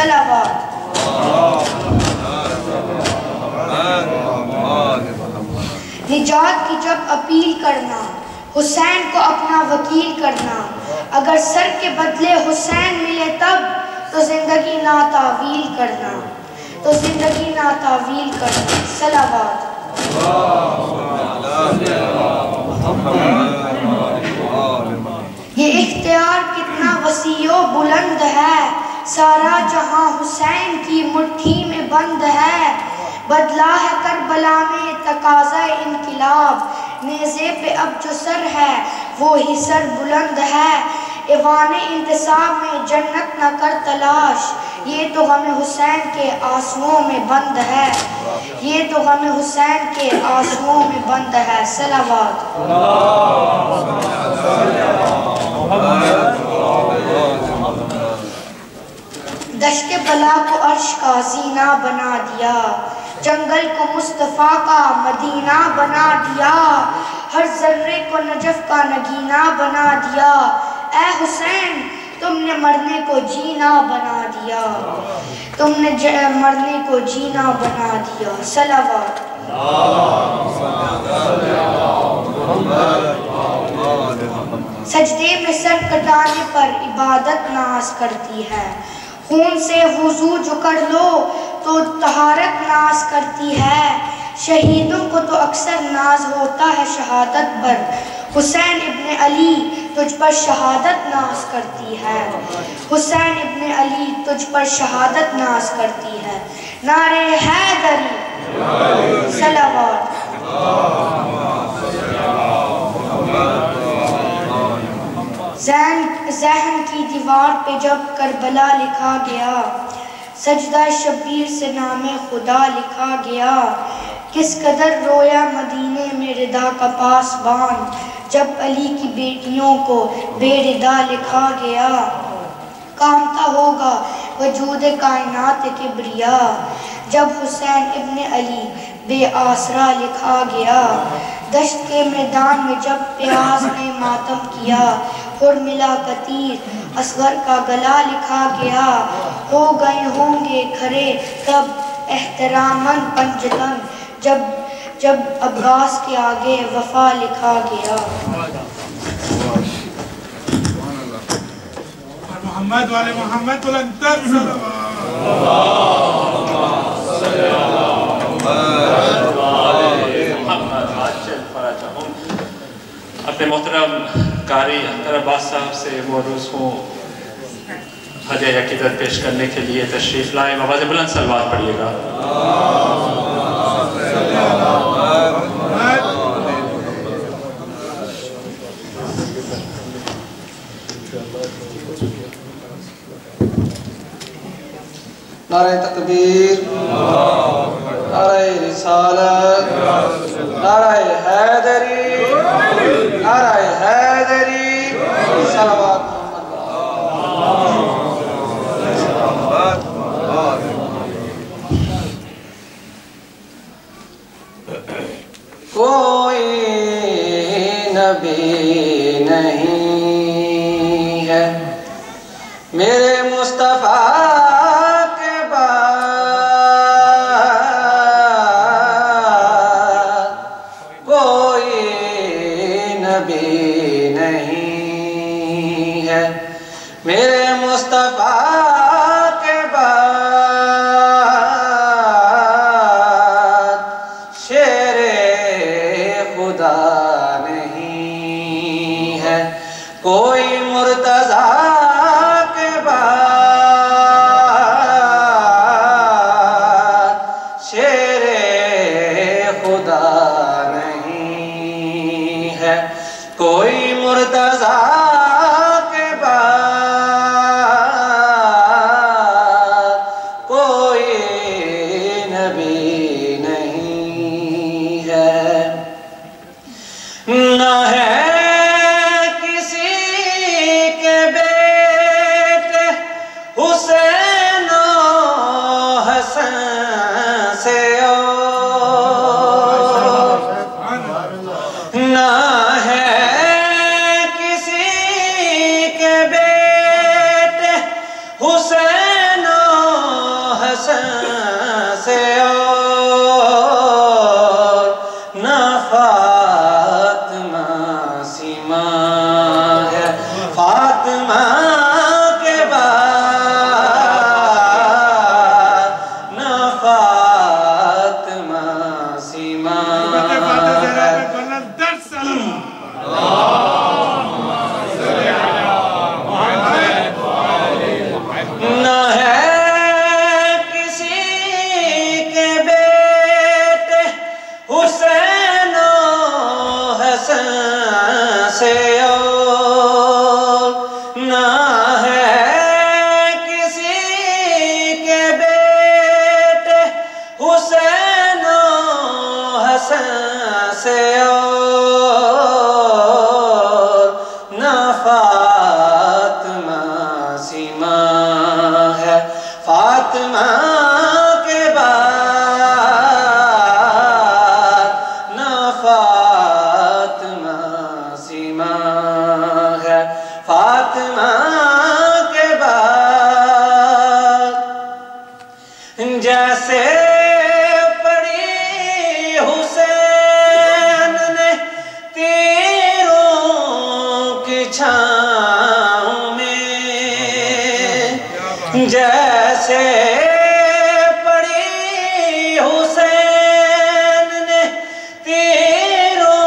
صلوات۔ نجات کی جب اپیل کرنا، حسین کو اپنا وکیل کرنا، اگر سر کے بدلے حسین ملے تب تو زندگی ناتعویل کرنا، تو زندگی ناتعویل کرنا۔ صلوات۔ یہ اختیار کتنا وسیع و بلند ہے، سارا جہاں حسین کی مٹھی میں بند ہے، بدلا ہے کربلا میں تقاضۂ انقلاب، نیزے پہ اب جو سر ہے وہی سر بلند ہے، ایوان انتصاب میں جنت نہ کر تلاش، یہ تو غم حسین کے آنسوؤں میں بند ہے، یہ تو غم حسین کے آنسوؤں میں بند ہے۔ صلوات۔ دشت بلا کو عرش کا زینہ بنا دیا، جنگل کو مصطفیٰ کا مدینہ بنا دیا، ہر ذرے کو نجف کا نگینہ بنا دیا، اے حسین تم نے مرنے کو جینا بنا دیا، تم نے مرنے کو جینا بنا دیا۔ صلوات۔ سجدے میں سر کٹانے پر عبادت ناز کرتی ہے، خون سے وضو جو کر لو تو طہارت ناز کرتی ہے، شہیدوں کو تو اکثر ناز ہوتا ہے شہادت پر، حسین ابن علی تجھ پر شہادت ناز کرتی ہے، حسین ابن علی تجھ پر شہادت ناز کرتی ہے۔ نعرہ حیدری۔ صلوات۔ ذہن کی دیوار پہ جب کربلا لکھا گیا، سجدہ شبیر سے نام خدا لکھا گیا، کس قدر رویا مدینے میں ردا کا پاسبان، جب علی کی بیٹیوں کو بے ردا لکھا گیا، کامتا ہوگا وجود کائنات کبریا، جب حسین ابن علی بے آسرا لکھا گیا، دشت کے میدان میں جب پیاز نے ماتم کیا، ملا قطیر اصغر کا گلا لکھا گیا، ہو گئے ہوں گے کھڑے تب احتراماً پنجتن، جب عباس کے آگے وفا لکھا گیا۔ محمد والے محمد بلندر اپنے محترم قاری اختر عباس صاحب سے معروض ہوں ہدیہ عقیدت پیش کرنے کے لیے تشریف لائیں، آواز بلند صلوات پڑھیے گا۔ نعرہ تکبیر، نعرہ رسالت، نعرہ حیدری، نعرہ حیدری، صلوات۔ کوئی نبی نہیں ہے میرے مصطفیٰ کے بعد، کوئی نبی نہیں ہے میرے مصطفیٰ کے بعد، شیر خدا نہیں ہے کوئی مرتضیٰ کے بعد، شیر خدا نہیں ہے کوئی مرتضیٰ کے بعد، کوئی نبی نہیں ہے، نہ ہے کسی کے بیٹے حسین و حسن سے اور، نہ ہے کسی حسن سے اور نہ فاطمہ سیما ہے، فاطمہ کے بعد نہ فاطمہ سیما ہے، فاطمہ کے بعد جیسے پڑی حسین نے تیروں کی چھاؤں میں، جیسے پڑی حسین نے تیروں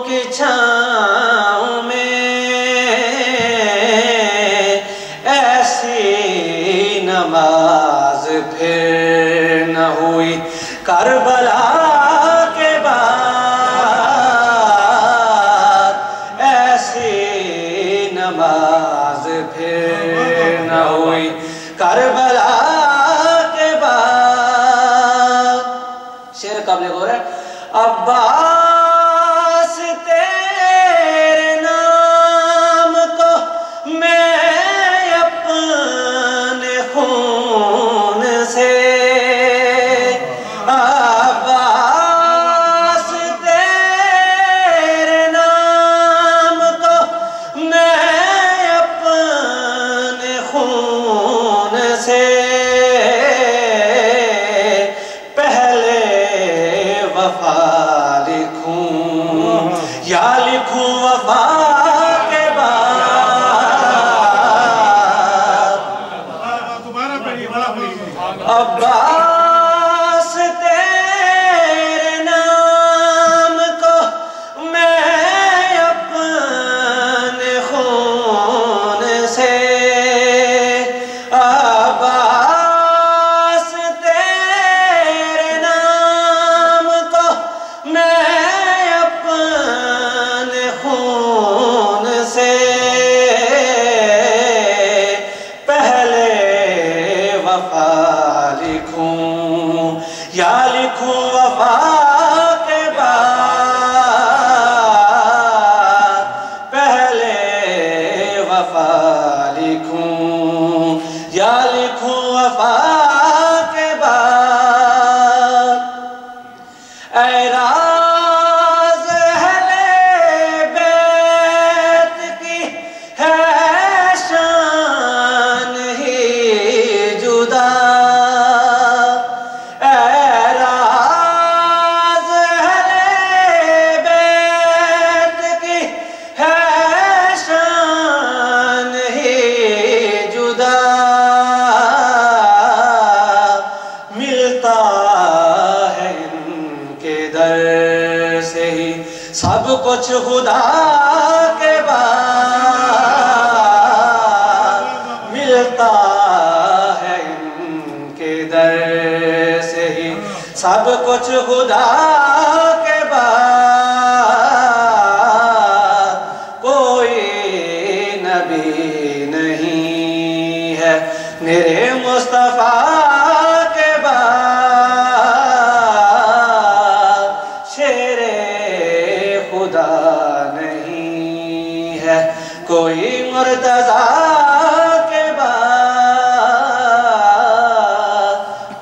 کی چھاؤں میں، ایسی نماز پھر نہ ہوئی کربلا کے بعد، ایسی نماز پھر نہ ہوئی کربلا کے بعد۔ شعر قابل غور ہے۔ عباس تیرے نام کو میں اپنے خون سے، عباس تیرے نام کو میں اپنے خون سے پہلے وفا لکھوں یا لکھوں وفا کے بعد، دوبارہ پڑھیے، بڑا پڑھیے۔ عباس تیرے نام کو میں اپنے خون سے، عباس تیرے نام کو میں اپنے خون سے پہلے وفا لکھوں یا لکھوں وفا کے بعد، پہلے وفا لکھوں یا لکھوں وفا کے بعد۔ اے راز اہل بیت کی ہے شان ہی جدا، اے راز اہل بیت کی ہے شان ہی جدا، ملتا ہے ان کے در سے ہی سب کچھ خدا کے بعد، ملتا ہے ان کے در سے ہی سب کچھ خدا کے بعد، کوئی نبی نہیں ہے میرے مصطفیٰ کے بعد، شیر خدا نہیں ہے کوئی مرتضیٰ کے بعد،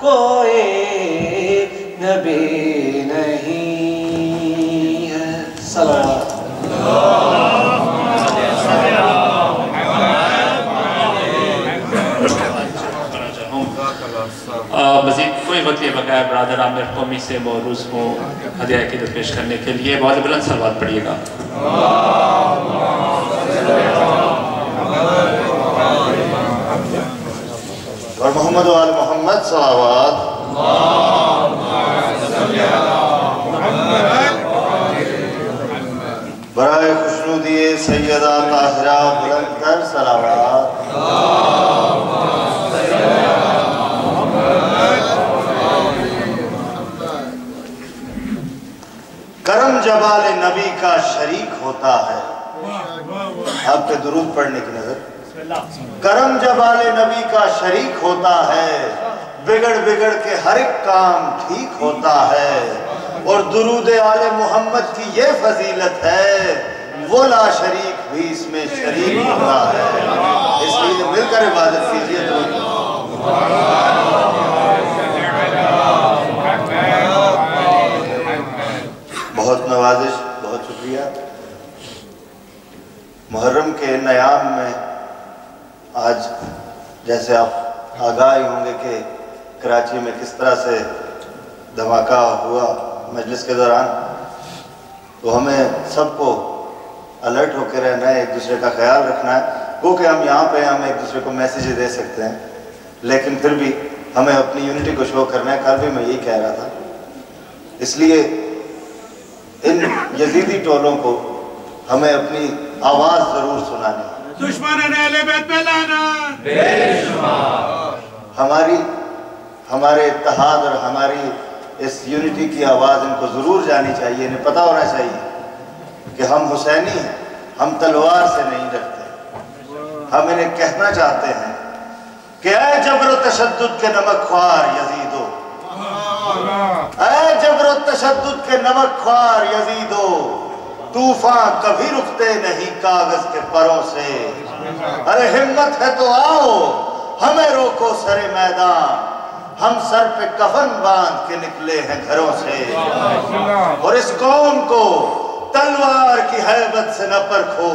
کوئی نبی نہیں ہے۔ صلوات مزید کوئی وقت یہ بقایا برادر عامر قومی سے موروث کو ہدیہ عقیدت پیش کرنے کے لیے بہت بلند صلوات پڑھیے گا۔ اور محمد و آل محمد صلوات۔ برائے خوشنودی سیدہ طاہرہ بلند تر صلوات۔ کرم جبال نبی کا شریک ہوتا ہے۔ آپ پہ درود پڑھنے کی نظر۔ کرم جبال نبی کا شریک ہوتا ہے، بگڑ بگڑ کے ہر ایک کام ٹھیک ہوتا ہے، اور درود آل محمد کی یہ فضیلت ہے، وہ لا شریک بھی اس میں شریک ہوتا ہے۔ اس لیے مل کر عبادت کیجئے۔ بہت نوازش، بہت شکریہ۔ محرم کے نیام میں آج جیسے آپ آگاہ ہوں گے کہ کراچی میں کس طرح سے دھماکہ ہوا مجلس کے دوران، تو ہمیں سب کو الرٹ ہو کے رہنا ہے، ایک دوسرے کا خیال رکھنا ہے۔ وہ کہ ہم یہاں پہ ہم ایک دوسرے کو میسیج دے سکتے ہیں، لیکن پھر بھی ہمیں اپنی یونٹی کو شو کرنا ہے۔ کل بھی میں یہی کہہ رہا تھا، اس لیے ان یزیدی ٹولوں کو ہمیں اپنی آواز ضرور سنانی ہے۔ دشمن اہل بیت پہ لعنت بے شمار۔ ہمارے اتحاد اور ہماری اس یونٹی کی آواز ان کو ضرور جانی چاہیے، انہیں پتہ ہونا چاہیے کہ ہم حسینی ہیں، ہم تلوار سے نہیں ڈرتے۔ ہم انہیں کہنا چاہتے ہیں کہ اے جبر و تشدد کے نمک خوار یزیدو، اے جبر و تشدد کے نمک خوار یزیدو، طوفان کبھی رکتے نہیں کاغذ کے پروں سے۔ ارے ہمت ہے تو آؤ ہمیں روکو سر میدان، ہم سر پہ کفن باندھ کے نکلے ہیں گھروں سے۔ اور اس قوم کو تلوار کی ہیبت سے نہ پرکھو،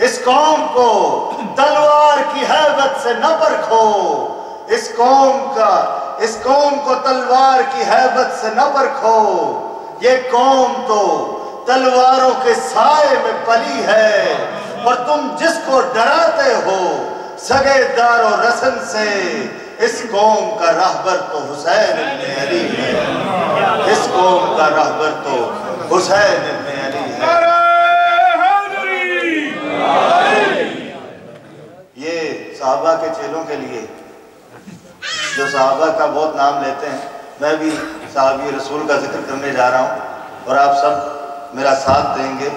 اس قوم کو تلوار کی ہیبت سے نہ پرکھو، اس قوم کو تلوار کی ہیبت سے نہ پرکھو۔ یہ قوم تو تلواروں کے سائے میں پلی ہے، اور تم جس کو ڈراتے ہو سگے دار و رسن سے، اس قوم کا راہبر تو حسین ابن علی ہے، اس قوم کا راہبر تو حسین ابن علی ہے۔ یہ صحابہ کے چیلوں کے لیے جو صحابہ کا بہت نام لیتے ہیں، میں بھی صحابی رسول کا ذکر کرنے جا رہا ہوں، اور آپ سب میرا ساتھ دیں گے۔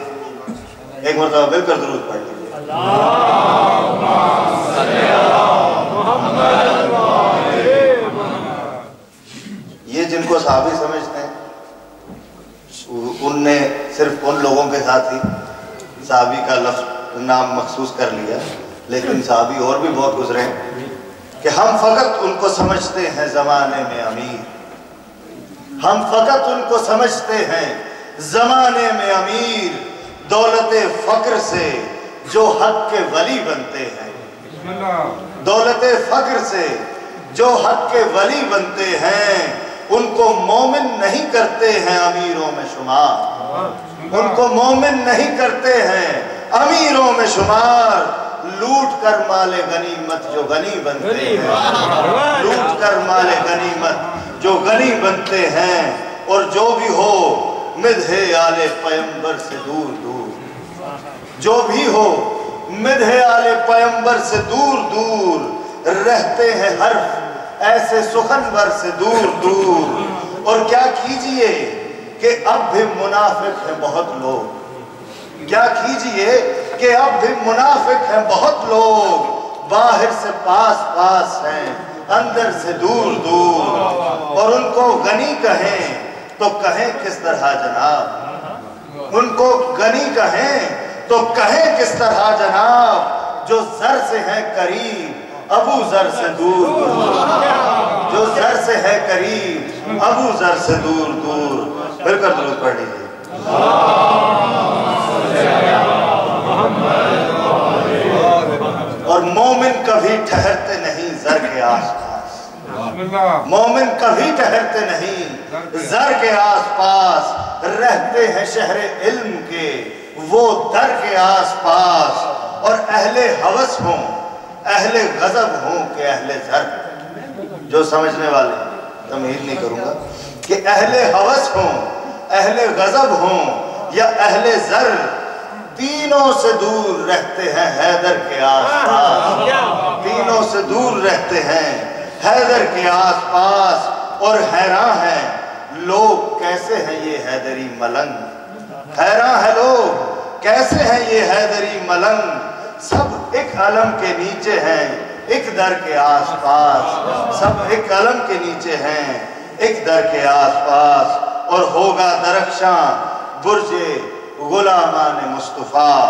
ایک مرتبہ مل کر درود پڑھ لیجیے۔ یہ جن کو صحابی سمجھتے ہیں ان نے صرف ان لوگوں کے ساتھ ہی صحابی کا لفظ نام مخصوص کر لیا، لیکن صحابی اور بھی بہت گزرے ہیں کہ ہم فقط ان کو سمجھتے ہیں زمانے میں امیر، ہم فقط ان کو سمجھتے ہیں زمانے میں امیر، دولت فقر سے جو حق کے ولی بنتے ہیں، دولت فقر سے جو حق کے ولی بنتے ہیں، ان کو مومن نہیں کرتے ہیں امیروں میں شمار، ان کو مومن نہیں کرتے ہیں امیروں میں شمار۔ لوٹ کر مال غنیمت جو غنی بنتے ہیں، لوٹ کر مال غنیمت جو غنی بنتے ہیں، اور جو بھی ہو مدح آل پیمبر سے دور دور، جو بھی ہو مدح آل پیمبر سے دور دور، رہتے ہیں حرف ایسے سخنور سے دور دور۔ اور کیا کیجئے کہ اب بھی منافق ہیں بہت لوگ، کیا کیجئے کہ اب بھی منافق ہیں بہت لوگ، باہر سے پاس پاس ہیں اندر سے دور دور، اور ان کو غنی کہیں تو کہیں کس طرح جناب، ان کو غنی کہیں تو کہیں کس طرح جناب، جو زر سے ہیں قریب ابو ذر سے دور دور، جو زر سے ہے قریب ابو ذر سے دور دور۔ پھر کر درود پڑھ لیجیے۔ اور مومن کبھی ٹھہرتے نہیں زر کے آس پاس، مومن کبھی ٹھہرتے نہیں زر کے آس پاس، رہتے ہیں شہر علم کے وہ در کے آس پاس، اور اہل ہوس ہوں اہل غضب ہوں کہ اہل زر۔ جو سمجھنے والے تمہید نہیں کروں گا کہ اہل ہوس ہوں اہل غضب ہوں یا اہل زر، تینوں سے دور رہتے ہیں حیدر کے آس پاس، تینوں سے دور رہتے ہیں حیدر کے آس پاس، اور حیران ہیں لوگ کیسے ہیں یہ حیدری ملنگ، حیران ہے لوگ کیسے ہیں یہ حیدری ملنگ، سب ایک علم کے نیچے ہیں ایک در کے آس پاس، سب ایک علم کے نیچے ہیں ایک در کے آس پاس، اور ہوگا درخشاں برج غلامان مصطفیٰ،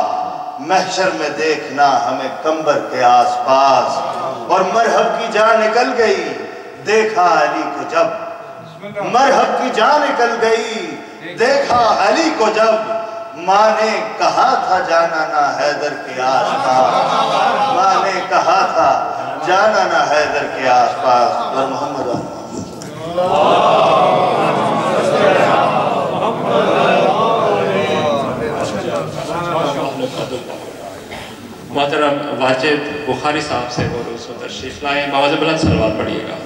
محشر میں دیکھنا ہمیں کمبر کے آس پاس، اور مرحب کی جان نکل گئی دیکھا علی کو جب، مرحب کی جان نکل گئی دیکھا علی کو جب، ماں نے کہا تھا جانا نہ حیدر کے آس پاس، ماں نے کہا تھا جانا نہ حیدر کے آس پاس۔ اور محمد محترم واجد بخاری صاحب سے وہ روز تشریف لائیں، بآواز بلند صلوات پڑھیے گا۔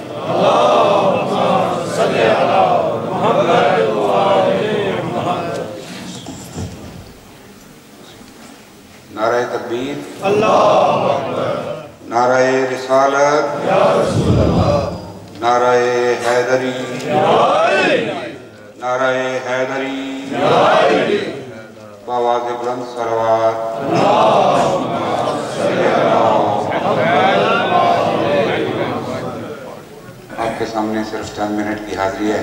نعرہ تکبیر، نعرہ رسالت، نعرہ حیدری، نعرہ حیدری، بآواز بلند صلوات۔ آپ کے سامنے صرف چند منٹ کی حاضری ہے،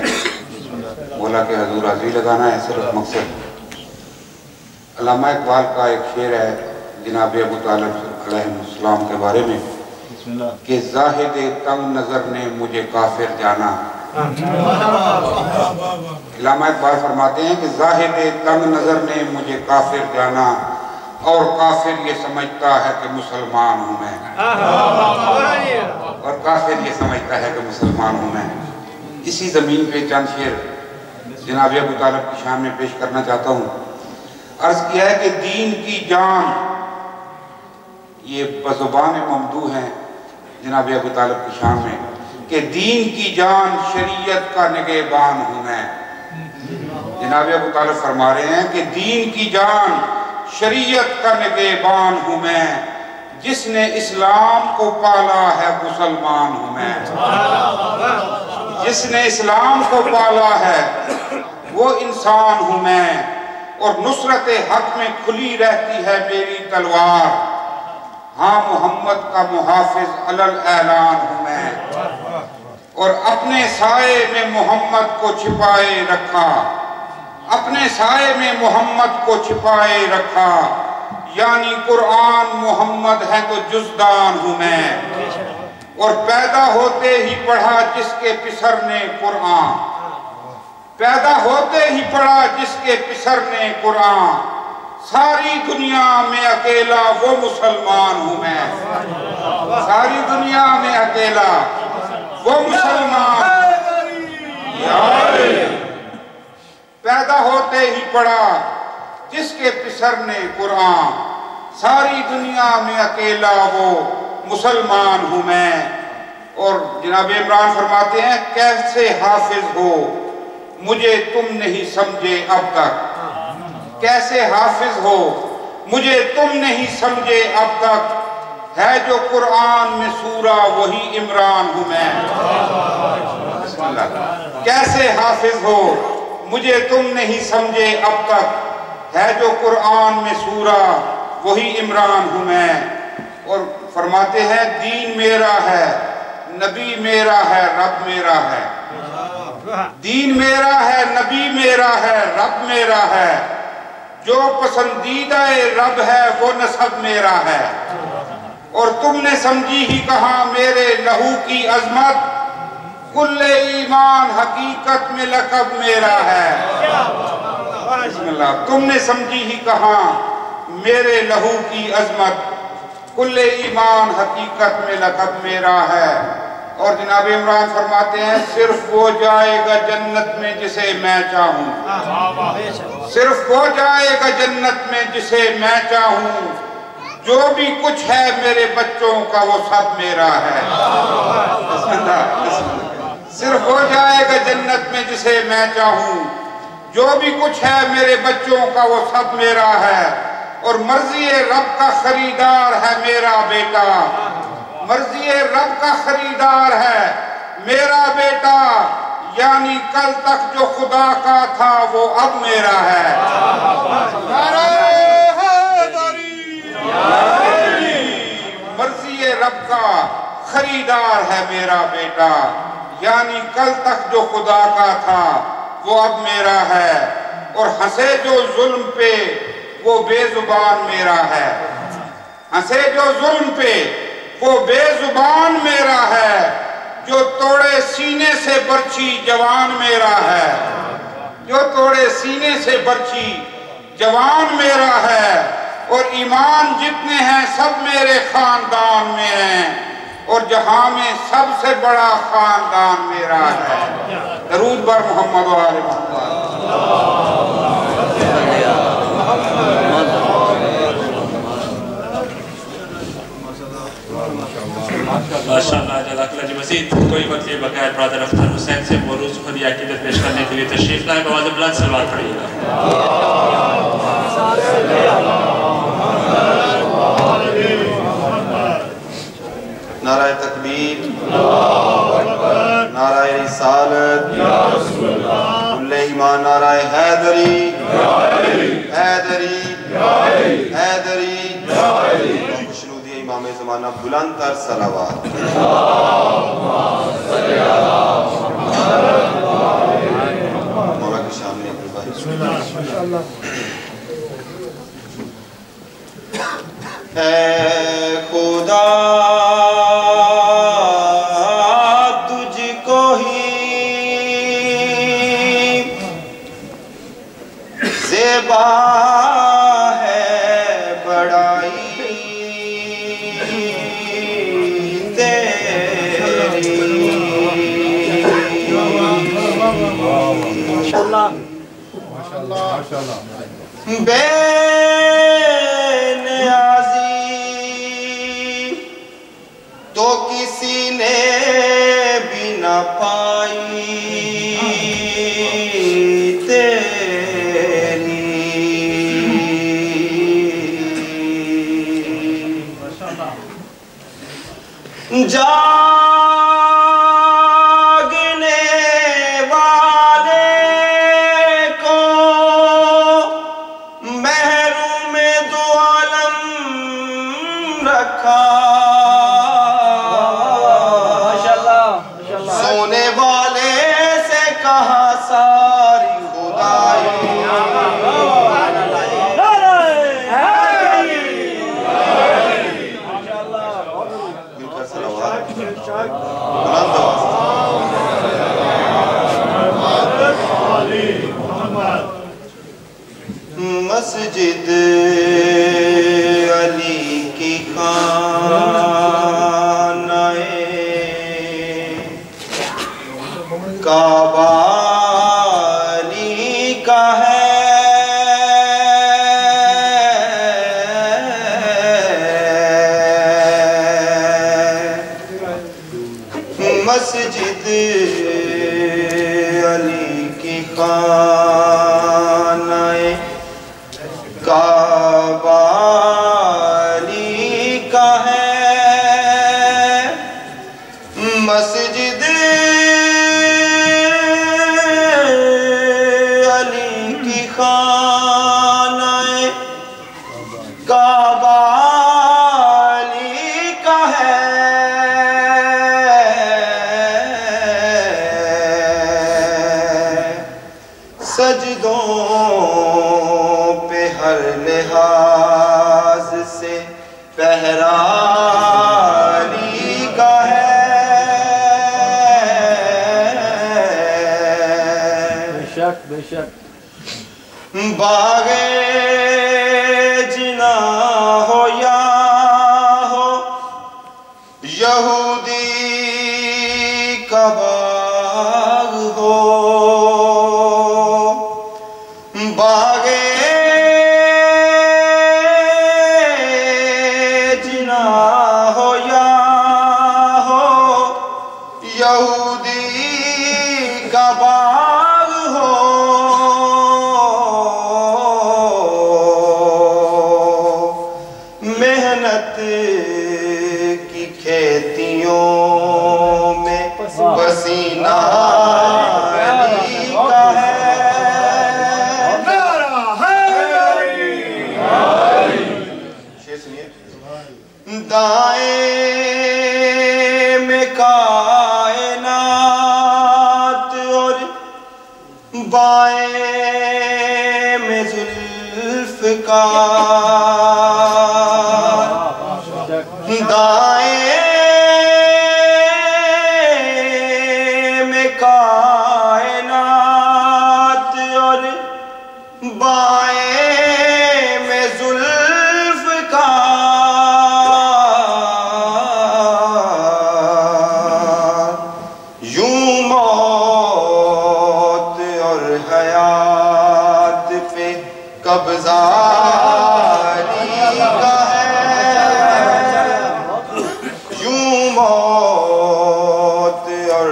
مولا کے حضور حاضری لگانا ہے صرف مقصد۔ علامہ اقبال کا ایک شعر ہے جناب ابو طالب علیہ السلام کے بارے میں کہ زاہد تنگ نظر نے مجھے کافر جانا۔ علامہ اقبال فرماتے ہیں کہ زاہد تنگ نظر نے مجھے کافر جانا، اور کافر یہ سمجھتا ہے کہ مسلمان ہوں میں، اور کافر یہ سمجھتا ہے کہ مسلمان ہوں میں۔ اسی زمین پہ چند شعر جناب ابو طالب کی شان میں پیش کرنا چاہتا ہوں۔ عرض کیا ہے کہ دین کی جان، یہ بزبان ممدوح ہیں جناب ابو طالب کی شان میں، کہ دین کی جان شریعت کا نگہبان ہوں میں۔ جناب ابو طالب فرما رہے ہیں کہ دین کی جان شریعت کا نگہبان ہوں میں، جس نے اسلام کو پالا ہے مسلمان ہوں میں، جس نے اسلام کو پالا ہے وہ انسان ہوں میں، اور نصرت حق میں کھلی رہتی ہے میری تلوار، ہاں محمد کا محافظ علی الاعلان ہوں میں، اور اپنے سائے میں محمد کو چھپائے رکھا، اپنے سائے میں محمد کو چھپائے رکھا، یعنی قرآن محمد ہے تو جزدان ہوں میں، اور پیدا ہوتے ہی پڑھا جس کے پسر نے قرآن، پیدا ہوتے ہی پڑھا جس کے پسر نے قرآن، ساری دنیا میں اکیلا وہ مسلمان ہوں میں، ساری دنیا میں اکیلا وہ مسلمان، پیدا ہوتے ہی پڑھا جس کے پسر نے قرآن، ساری دنیا میں اکیلا وہ مسلمان ہوں میں۔ اور جناب عمران فرماتے ہیں کیسے حافظ ہو مجھے تم نہیں سمجھے اب تک، کیسے حافظ ہو مجھے تم نہیں سمجھے اب تک، ہے جو قرآن میں سورہ وہی عمران ہوں میں۔ بسم اللہ۔ کیسے حافظ ہو مجھے تم نہیں سمجھے اب تک، ہے جو قرآن میں سورہ وہی عمران ہوں میں۔ اور فرماتے ہیں دین میرا ہے، نبی میرا ہے، رب میرا ہے، دین میرا ہے، نبی میرا ہے، رب میرا ہے، جو پسندیدہ رب ہے وہ نسب میرا ہے، اور تم نے سمجھی ہی کہاں میرے لہو کی عظمت، کل ایمان حقیقت میں لقب میرا ہے۔ بسم اللہ۔ تم نے سمجھی ہی کہاں میرے لہو کی عظمت، کل ایمان حقیقت میں لقب میرا ہے۔ اور جناب عمران فرماتے ہیں صرف وہ جائے گا جنت میں جسے میں چاہوں، صرف وہ جائے گا جنت میں جسے میں چاہوں، جو بھی کچھ ہے میرے بچوں کا وہ سب میرا ہے۔ صرف وہ جائے گا جنت میں جسے میں چاہوں، جو بھی کچھ ہے میرے بچوں کا وہ سب میرا ہے، اور مرضی رب کا خریدار ہے میرا بیٹا، مرضی رب کا خریدار ہے میرا بیٹا، یعنی کل تک جو خدا کا تھا وہ اب میرا ہے۔ مرضی رب کا خریدار ہے میرا بیٹا، یعنی کل تک جو خدا کا تھا وہ اب میرا ہے، اور ہنسے جو ظلم پہ وہ بے زبان میرا ہے، ہنسے جو ظلم پہ وہ بے زبان میرا ہے، جو توڑے سینے سے برچھی جوان میرا ہے، جو توڑے سینے سے برچھی جوان میرا ہے، اور ایمان جتنے ہیں سب میرے خاندان میں ہیں، اور جہاں میں سب سے بڑا خاندان میرا ہے۔ درود بر محمد و آل محمد۔ ماشاءاللہ جزاک اللہ جی۔ مزید کوئی وقت یہ بغیر برادر اختر حسین سے موروث خودی عقیدت پیش کرنے کے لیے تشریف لائیں، بآواز بلند صلوات پڑھیے گا۔ نعرہ تکبیر، نعرہ رسالت، کل ایمان، نعرہ حیدری، حیدری، حیدری، خوشنودی امام زمانہ، بلند تر صلوات۔ مولا کے سامنے اے خدا ہے بڑائی تیری، بے نیازی تو کسی نے بھی نہ پائی جاگنے والے کو محروم دو عالم رکھا، سونے والے سے کہا ساری خدائی، مسجد علی کی خانہ کعبہ علی کا ہے، مسجد علی کی خانہ کعبہ علی کا ہے، مسجد علی کی خانہ کعبہ علی کا ہے، سجدوں پہ ہر لحاظ سے پہرا علی کا ہے، بے شک بے شک، باغ جنا ہو یا ہو یہودی کا باغ ہو، باغ جنا ہو یا ہو یہودی کا باغ ہو، بائیں میں ذوالفقار دائیں میں کائنات اور بائیں میں ذوالفقار یوں موت اور حیات پہ قبضہ علی کا ہے یوں موت اور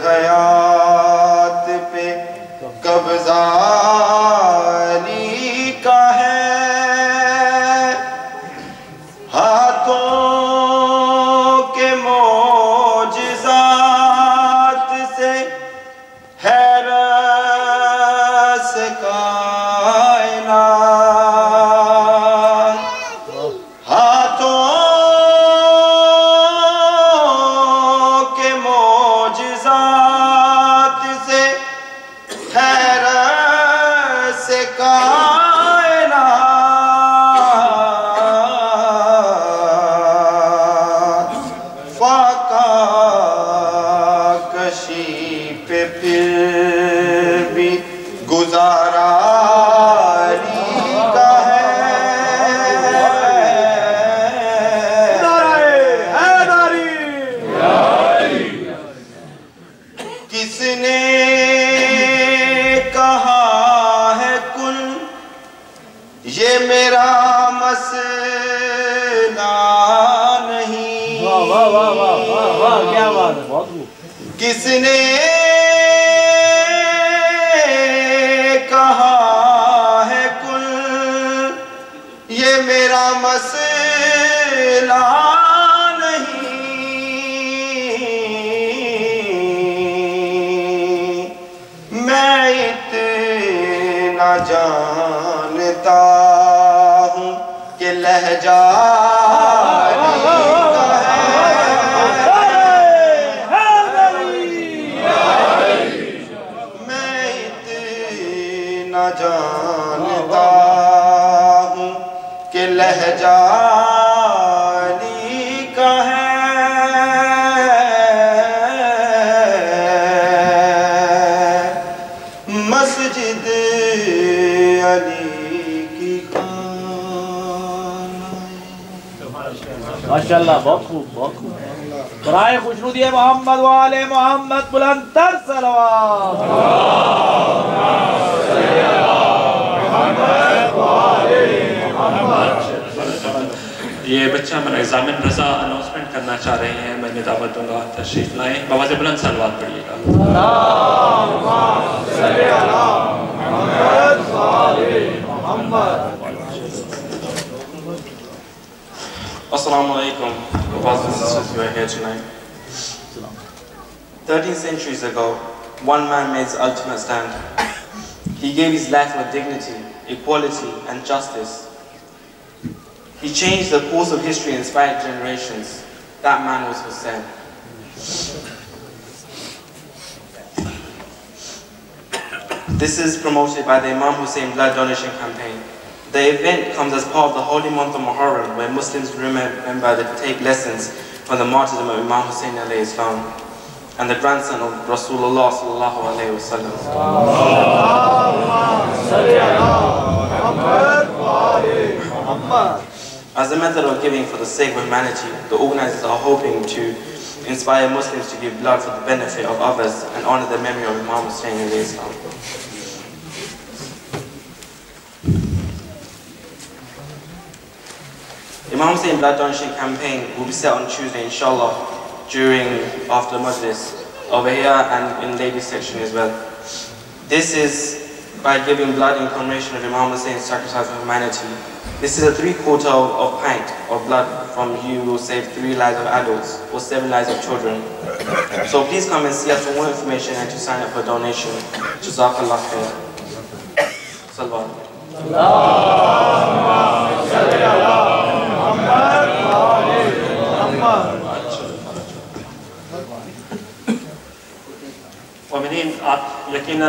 حیات پہ قبضہ علی کا ہے ہاتھوں کے معجزات سے حیرت سے کائنات ہاتھوں کے معجزات سے حیرت سے کائنات فاقہ کشی پہ پھر بھی گزارا علی کا ہے کس نے کہا ہے کن یہ میرا مسئلہ نہیں کیا بات ہے بہت کس نے کہا ہے کن یہ میرا مسئلہ نہیں میں اتنا جانتا ہوں کہ لہجہ علی کا ہے میں اتنا جانتا ہوں کہ لہجہ علی کا ہے مسجد علی کی ماشاءاللہ بہت خوب بہت خوب برائے خوشنودی محمد و آل محمد بلند تر صلوات یہ بچہ ہمارا ایگزامن رضا اناؤنسمنٹ کرنا چاہ رہے ہیں میں دعوت دوں گا تشریف لائیں بآواز بلند صلوات پڑھیے گا Assalamu alaikum, brothers and sisters who are here tonight. 13 centuries ago, one man made his ultimate stand. He gave his life for dignity, equality, and justice. He changed the course of history and inspired generations. That man was Hussein. This is promoted by the Imam Hussein Blood Donation Campaign. The event comes as part of the holy month of Muharram, where Muslims remember to take lessons from the martyrdom of Imam Hussein alayhi salam and the grandson of Rasulullah sallallahu alayhi wa sallam. As a method of giving for the sake of humanity, the organizers are hoping to inspire Muslims to give blood for the benefit of others and honor the memory of Imam Hussein alayhi salam. Imam Hussein Blood Donation Campaign will be set on Tuesday, inshallah, after the majlis over here and in ladies section as well. This is by giving blood in commemoration of Imam Hussein's sacrifice for humanity. This is a 3/4 of pint of blood from you will save 3 lives of adults or 7 lives of children. So please come and see us for more information and to sign up for a donation. Jazakallah khair. Salawat. مومنین آپ یقیناً